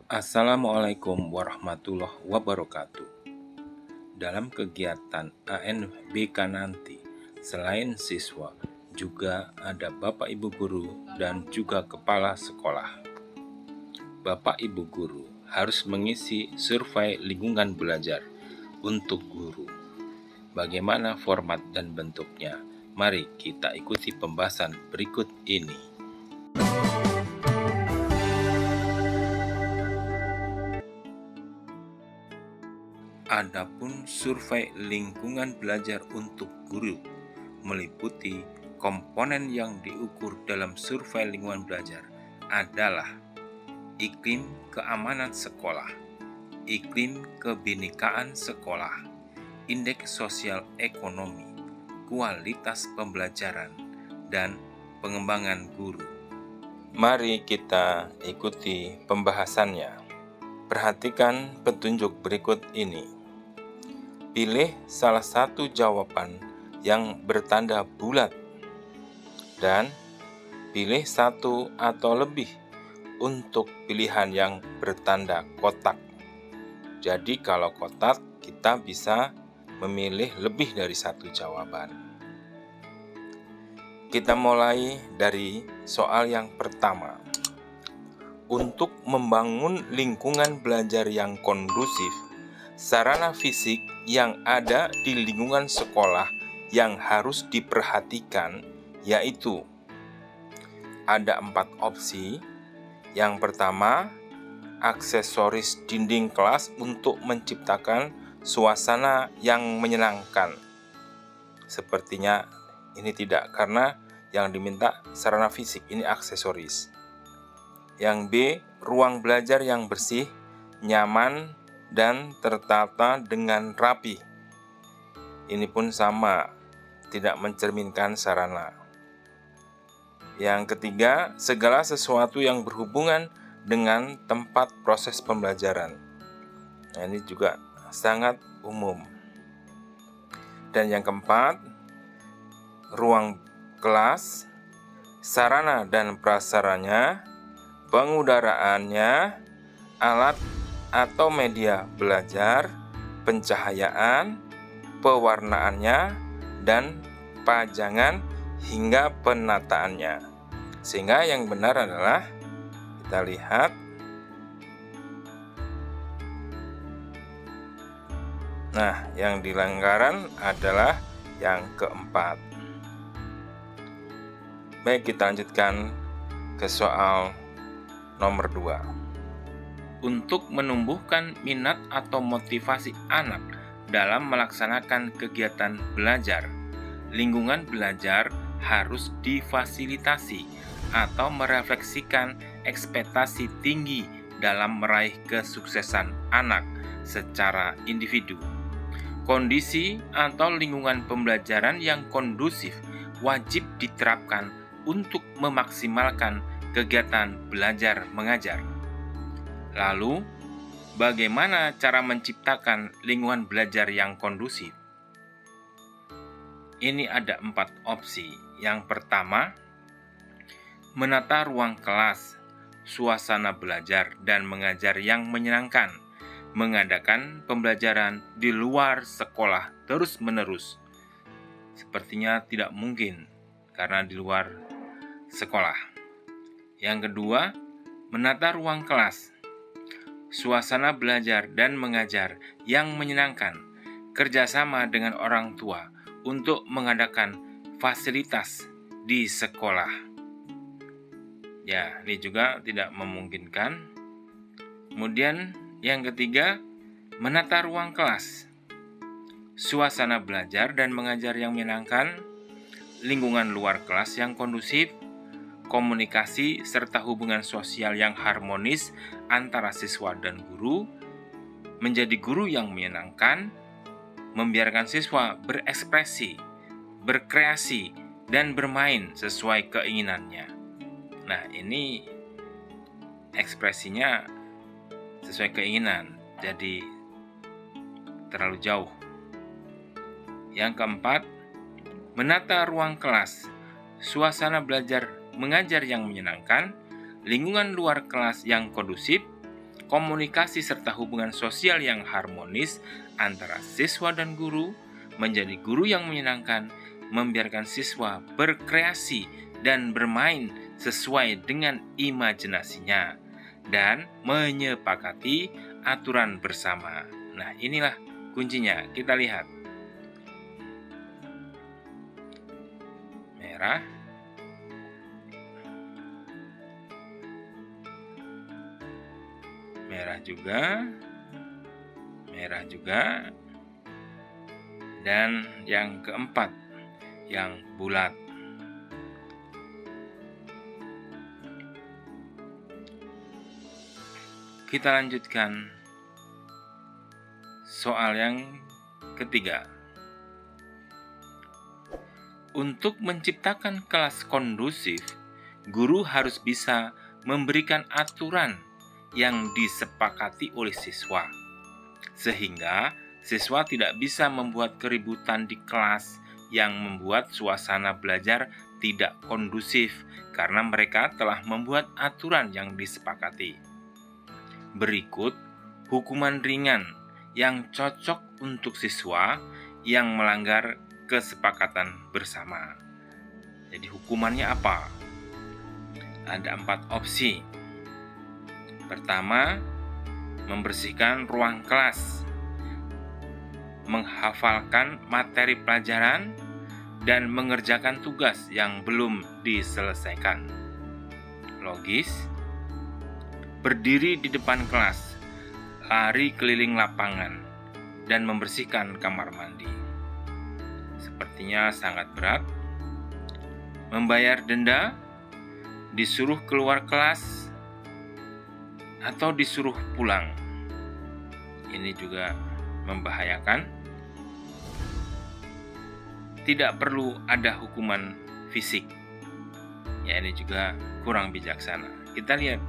Assalamualaikum warahmatullahi wabarakatuh. Dalam kegiatan ANBK nanti, selain siswa, juga ada Bapak Ibu Guru dan juga Kepala Sekolah. Bapak Ibu Guru harus mengisi survei lingkungan belajar untuk guru. Bagaimana format dan bentuknya? Mari kita ikuti pembahasan berikut ini. Adapun survei lingkungan belajar untuk guru meliputi komponen yang diukur dalam survei lingkungan belajar adalah iklim keamanan sekolah, iklim kebinekaan sekolah, indeks sosial ekonomi, kualitas pembelajaran, dan pengembangan guru. Mari kita ikuti pembahasannya. Perhatikan petunjuk berikut ini. Pilih salah satu jawaban yang bertanda bulat dan pilih satu atau lebih untuk pilihan yang bertanda kotak. Jadi kalau kotak kita bisa memilih lebih dari satu jawaban. Kita mulai dari soal yang pertama. Untuk membangun lingkungan belajar yang kondusif, sarana fisik yang ada di lingkungan sekolah yang harus diperhatikan yaitu ada 4 opsi. Yang pertama, aksesoris dinding kelas untuk menciptakan suasana yang menyenangkan. Sepertinya ini tidak, karena yang diminta sarana fisik, ini aksesoris. Yang B, ruang belajar yang bersih, nyaman, dan tertata dengan rapi. Ini pun sama, tidak mencerminkan sarana. Yang ketiga, segala sesuatu yang berhubungan dengan tempat proses pembelajaran. Nah, ini juga sangat umum. Dan yang keempat, ruang kelas, sarana dan prasaranya, pengudaraannya, alat atau media belajar, pencahayaan, pewarnaannya, dan pajangan hingga penataannya. Sehingga yang benar adalah kita lihat yang dilanggaran adalah yang keempat. Baik, kita lanjutkan ke soal nomor 2. Untuk menumbuhkan minat atau motivasi anak dalam melaksanakan kegiatan belajar, lingkungan belajar harus difasilitasi atau merefleksikan ekspektasi tinggi dalam meraih kesuksesan anak secara individu. Kondisi atau lingkungan pembelajaran yang kondusif wajib diterapkan untuk memaksimalkan kegiatan belajar mengajar. Lalu, bagaimana cara menciptakan lingkungan belajar yang kondusif? Ini ada 4 opsi. Yang pertama, menata ruang kelas, suasana belajar dan mengajar yang menyenangkan, mengadakan pembelajaran di luar sekolah terus-menerus. Sepertinya tidak mungkin karena di luar sekolah. Yang kedua, menata ruang kelas, suasana belajar dan mengajar yang menyenangkan, kerjasama dengan orang tua untuk mengadakan fasilitas di sekolah. Ya, ini juga tidak memungkinkan. Kemudian yang ketiga, menata ruang kelas, suasana belajar dan mengajar yang menyenangkan, lingkungan luar kelas yang kondusif, komunikasi serta hubungan sosial yang harmonis antara siswa dan guru, menjadi guru yang menyenangkan, membiarkan siswa berekspresi, berkreasi, dan bermain sesuai keinginannya. Nah, ini ekspresinya sesuai keinginan, jadi terlalu jauh. Yang keempat, menata ruang kelas, suasana belajar mengajar yang menyenangkan, lingkungan luar kelas yang kondusif, komunikasi serta hubungan sosial yang harmonis antara siswa dan guru, menjadi guru yang menyenangkan, membiarkan siswa berkreasi dan bermain sesuai dengan imajinasinya, dan menyepakati aturan bersama. Nah, inilah kuncinya. Kita lihat. Merah. Merah juga. Merah juga. Dan yang keempat, yang bulat. Kita lanjutkan soal yang ketiga. Untuk menciptakan kelas kondusif, guru harus bisa memberikan aturan yang disepakati oleh siswa, sehingga siswa tidak bisa membuat keributan di kelas yang membuat suasana belajar tidak kondusif karena mereka telah membuat aturan yang disepakati. Berikut hukuman ringan yang cocok untuk siswa yang melanggar kesepakatan bersama. Jadi hukumannya apa? Ada 4 opsi. Pertama, membersihkan ruang kelas, menghafalkan materi pelajaran, dan mengerjakan tugas yang belum diselesaikan. Logis. Berdiri di depan kelas, lari keliling lapangan, dan membersihkan kamar mandi. Sepertinya sangat berat. Membayar denda, disuruh keluar kelas, atau disuruh pulang. Ini juga membahayakan. Tidak perlu ada hukuman fisik. Ya, ini juga kurang bijaksana. Kita lihat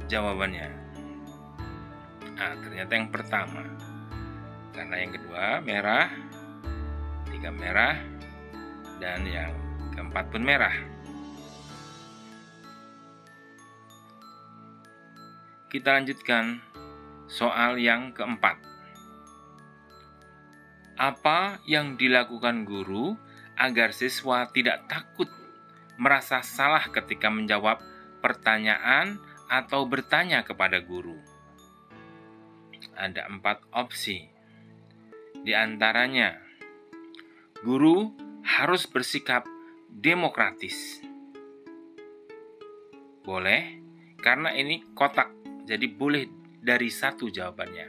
jawabannya. Nah, ternyata yang pertama. Karena yang kedua merah, 3 merah, dan yang keempat pun merah. Kita lanjutkan soal yang keempat. Apa yang dilakukan guru agar siswa tidak takut merasa salah ketika menjawab pertanyaan atau bertanya kepada guru? Ada 4 opsi. Di antaranya, guru harus bersikap demokratis. Boleh, karena ini kotak, jadi boleh dari 1 jawabannya.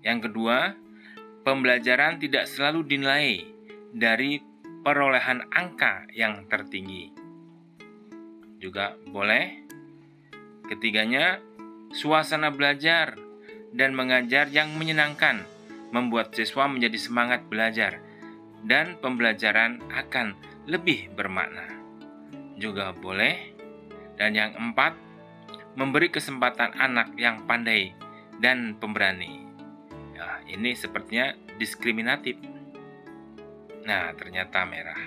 Yang kedua, pembelajaran tidak selalu dinilai dari perolehan angka yang tertinggi. Juga boleh. Ketiganya, suasana belajar dan mengajar yang menyenangkan membuat siswa menjadi semangat belajar dan pembelajaran akan lebih bermakna. Juga boleh. Dan yang 4, memberi kesempatan anak yang pandai dan pemberani. Nah, ini sepertinya diskriminatif. Nah, ternyata merah.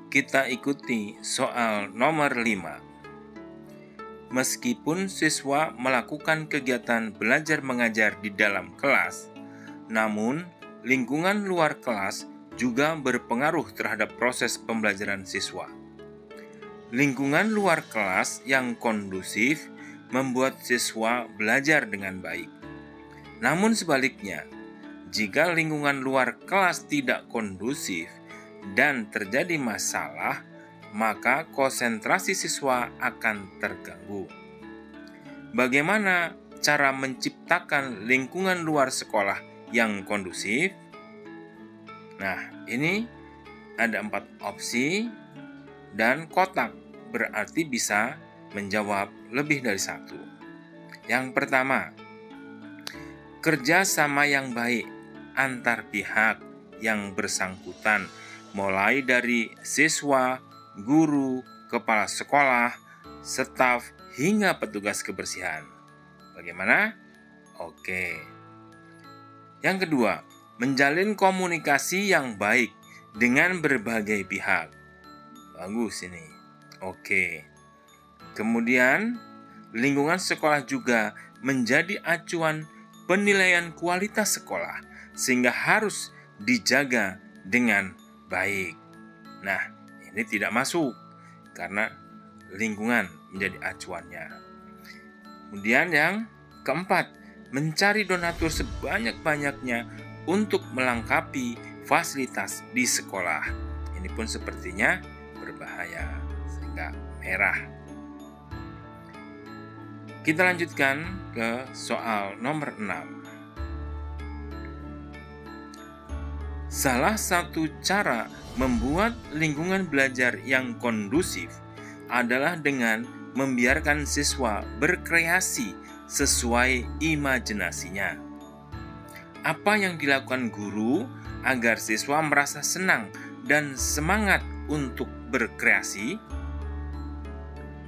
Kita ikuti soal nomor 5. Meskipun siswa melakukan kegiatan belajar mengajar di dalam kelas, namun lingkungan luar kelas juga berpengaruh terhadap proses pembelajaran siswa. Lingkungan luar kelas yang kondusif membuat siswa belajar dengan baik. Namun sebaliknya, jika lingkungan luar kelas tidak kondusif dan terjadi masalah, maka konsentrasi siswa akan terganggu. Bagaimana cara menciptakan lingkungan luar sekolah yang kondusif? Nah, ini ada 4 opsi dan kotak, berarti bisa menjawab lebih dari 1. Yang pertama, kerjasama yang baik antar pihak yang bersangkutan, mulai dari siswa, guru, kepala sekolah, staf, hingga petugas kebersihan. Bagaimana? Oke. Yang kedua, menjalin komunikasi yang baik dengan berbagai pihak. Bagus ini. Oke. Kemudian, lingkungan sekolah juga menjadi acuan penilaian kualitas sekolah, sehingga harus dijaga dengan baik. Nah, ini tidak masuk karena lingkungan menjadi acuannya. Kemudian yang keempat, mencari donatur sebanyak-banyaknya untuk melengkapi fasilitas di sekolah. Ini pun sepertinya berbahaya, sehingga merah. Kita lanjutkan ke soal nomor 6. Salah satu cara membuat lingkungan belajar yang kondusif adalah dengan membiarkan siswa berkreasi sesuai imajinasinya. Apa yang dilakukan guru agar siswa merasa senang dan semangat untuk berkreasi?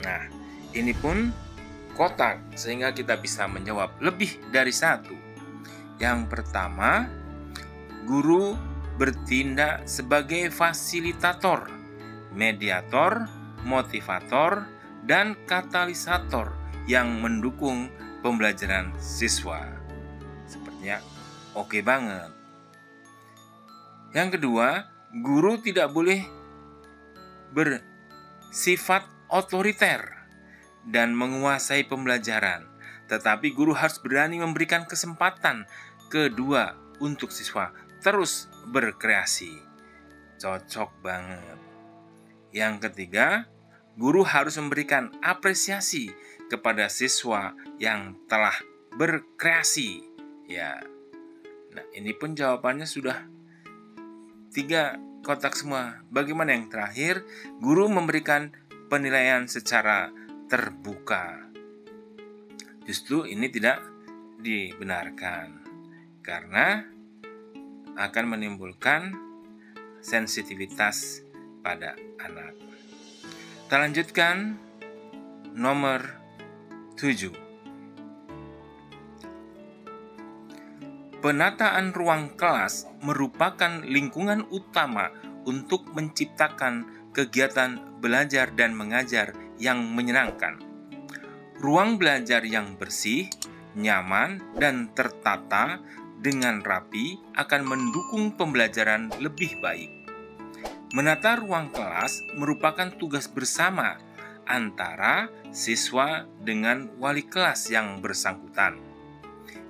Nah, ini pun kotak sehingga kita bisa menjawab lebih dari satu. Yang pertama, guru bertindak sebagai fasilitator, mediator, motivator, dan katalisator yang mendukung pembelajaran siswa. Sepertinya oke banget. Yang kedua, guru tidak boleh bersifat otoriter dan menguasai pembelajaran, tetapi guru harus berani memberikan kesempatan kedua untuk siswa terus berkreasi. Cocok banget. Yang ketiga, guru harus memberikan apresiasi kepada siswa yang telah berkreasi. Ya. Nah, ini pun jawabannya sudah 3 kotak semua. Bagaimana yang terakhir? Guru memberikan penilaian secara terbuka. Justru ini tidak dibenarkan karena akan menimbulkan sensitivitas pada anak. Kita lanjutkan nomor 7. Penataan ruang kelas merupakan lingkungan utama untuk menciptakan kegiatan belajar dan mengajar yang menyenangkan. Ruang belajar yang bersih, nyaman, dan tertata dengan rapi akan mendukung pembelajaran lebih baik. Menata ruang kelas merupakan tugas bersama antara siswa dengan wali kelas yang bersangkutan.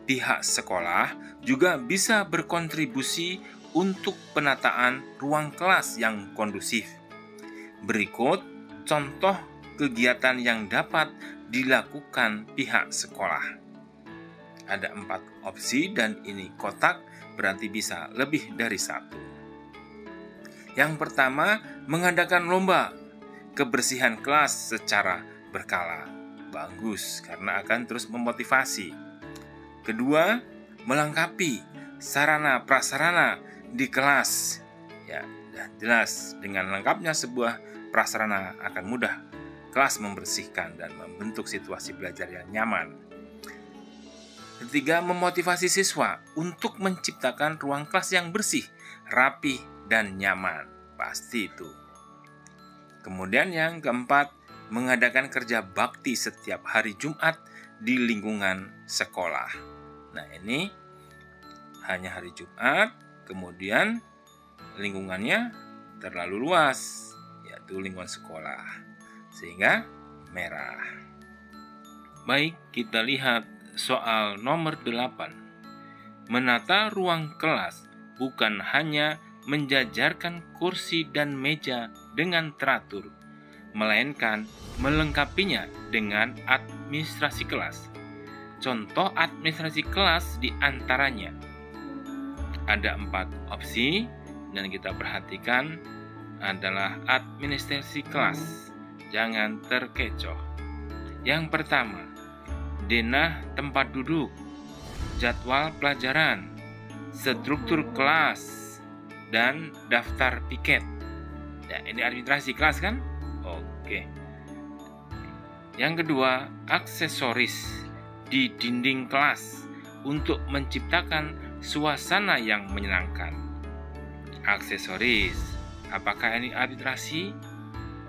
Pihak sekolah juga bisa berkontribusi untuk penataan ruang kelas yang kondusif. Berikut contoh kegiatan yang dapat dilakukan pihak sekolah. Ada 4 opsi dan ini kotak berarti bisa lebih dari 1. Yang pertama, mengadakan lomba kebersihan kelas secara berkala. Bagus, karena akan terus memotivasi. Kedua, melengkapi sarana prasarana di kelas. Ya, jelas dengan lengkapnya sebuah prasarana akan mudah kelas membersihkan dan membentuk situasi belajar yang nyaman. Ketiga, memotivasi siswa untuk menciptakan ruang kelas yang bersih, rapi, dan nyaman. Pasti itu. Kemudian yang keempat, mengadakan kerja bakti setiap hari Jumat di lingkungan sekolah. Nah, ini hanya hari Jumat, kemudian lingkungannya terlalu luas, yaitu lingkungan sekolah. Sehingga merah. Baik, kita lihat soal nomor 8. Menata ruang kelas bukan hanya menjajarkan kursi dan meja dengan teratur, melainkan melengkapinya dengan administrasi kelas. Contoh administrasi kelas di antaranya ada 4 opsi dan kita perhatikan adalah administrasi kelas. Jangan terkecoh. Yang pertama, denah tempat duduk, jadwal pelajaran, struktur kelas, dan daftar piket. Ya, ini administrasi kelas kan? Oke. Yang kedua, aksesoris di dinding kelas untuk menciptakan suasana yang menyenangkan. Aksesoris, apakah ini administrasi?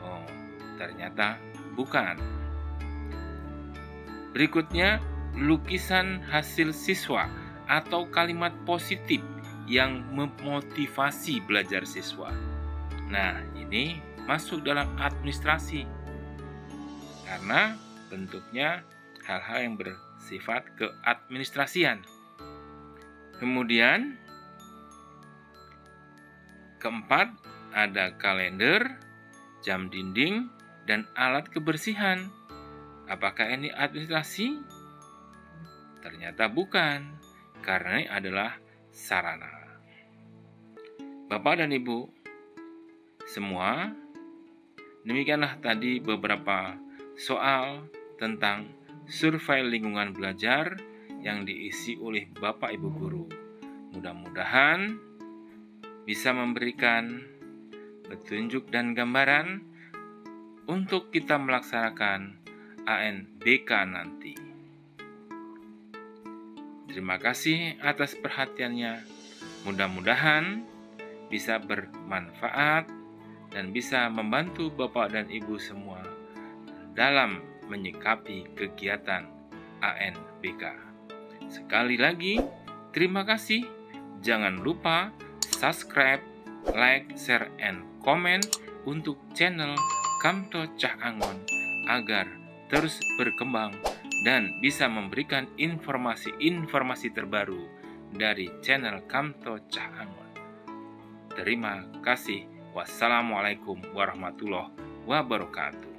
Oh, ternyata bukan. Berikutnya, lukisan hasil siswa atau kalimat positif yang memotivasi belajar siswa. Nah, ini masuk dalam administrasi karena bentuknya hal-hal yang bersifat keadministrasian. Kemudian, keempat, ada kalender, jam dinding, dan alat kebersihan. Apakah ini administrasi? Ternyata bukan, karena ini adalah sarana. Bapak dan Ibu, semua, demikianlah tadi beberapa soal tentang survei lingkungan belajar yang diisi oleh Bapak Ibu guru. Mudah-mudahan bisa memberikan petunjuk dan gambaran untuk kita melaksanakan ANBK nanti. Terima kasih atas perhatiannya. Mudah-mudahan bisa bermanfaat dan bisa membantu Bapak dan Ibu semua dalam menyikapi kegiatan ANBK. Sekali lagi, terima kasih. Jangan lupa subscribe, like, share, and comment untuk channel Kamto Cah Angon agar terus berkembang dan bisa memberikan informasi-informasi terbaru dari channel Kamto Cah Angon. Terima kasih. Wassalamualaikum warahmatullahi wabarakatuh.